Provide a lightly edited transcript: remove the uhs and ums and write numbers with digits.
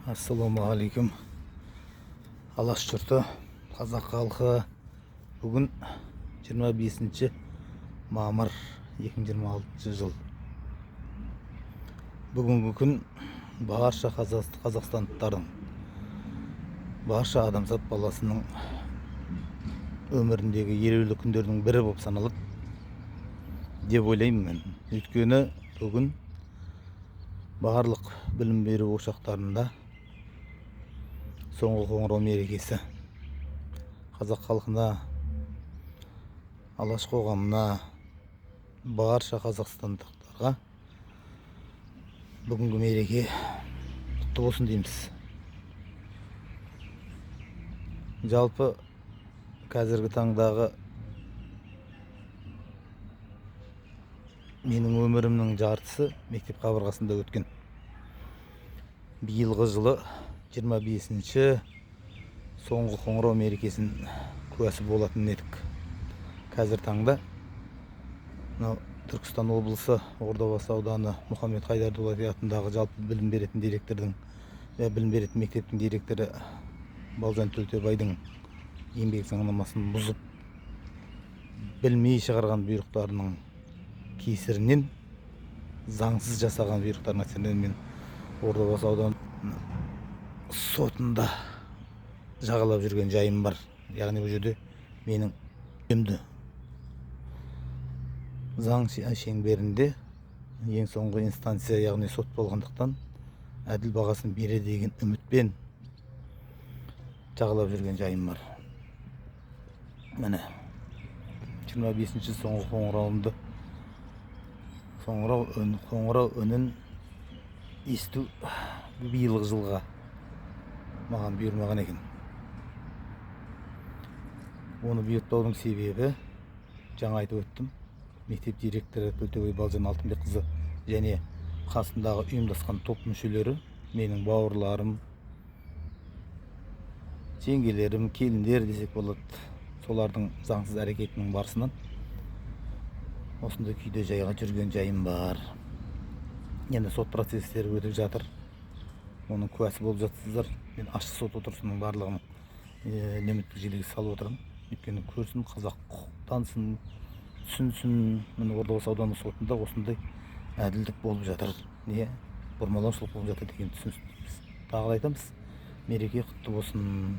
Ассалаумағалейкум. Алаш жұрты, қазақ халқы, бүгін 25 мамыр 2026 жыл. Бүгінгі күн барша қазақстандықтардың, барша адамзат баласының өміріндегі елеулі күндердің бірі болып саналады деп ойлаймын мен. Өйткені бүгін барлық білім беру ошақтарында соңғы қоңырау мерекесі. Қазақ халқына, алаш қоғамына, барша қазақстандықтарға бүгінгі мереке құтты болсын дейміз. Жалпы қазіргі таңдағы менің өмірімнің жартысы мектеп қабырғасында өткен. Биылғы жылы 25-ші соңғы қоңырау мерекесін куәсі болатын едік. Қазір таңда Түркістан облысы Ордабасы ауданы Мұхаммед Хайдар Дулати атындағы жалпы білім беретін директордың білім беретін мектептің директоры Балжан Төлтебайдың еңбек заңнамасын бұзып білмей шығарған бұйрықтарының кесірінен, заңсыз жасаған бұйрықтарының кесірінен мен Ордабасы ауданы сотында жағалап жүрген жайым бар. Яғни бұл жерде менің өмді заң шеңберінде ең соңғы инстанция, яғни сот болғандықтан әділ бағасын береді деген үмітпен жағалап жүрген жайым бар. Міне 25-ші соңғы қоңырауымды, қоңырау үнін есту биылғы жылға маған бұйырмаған екен. Оны бұйыртпаудың себебі, жаңа айтып өттім, мектеп директоры Төлтебай Балжан Алтынбекқызы және қасындағы ұйымдасқан топ мүшелері, менің бауырларым, жеңгелерім, келіндер десек болады, солардың заңсыз әрекетінің барысынан осындай күйде жайға жүрген жайым бар. Енді сот процестері өтіп жатыр. Оның куәсі болып жатсыздар. Мен ашық сот отырысының барлығын әлеуметтік желіге салып отырмын. Өйткені көрсін, қазақ танысын, түсінсін. Міне Ордабасы ауданы сотында осындай әділдік болып жатыр. Не бұрмалаушылық болып жатыр деген түсінсін. Тағы айтамыз, мереке құтты болсын.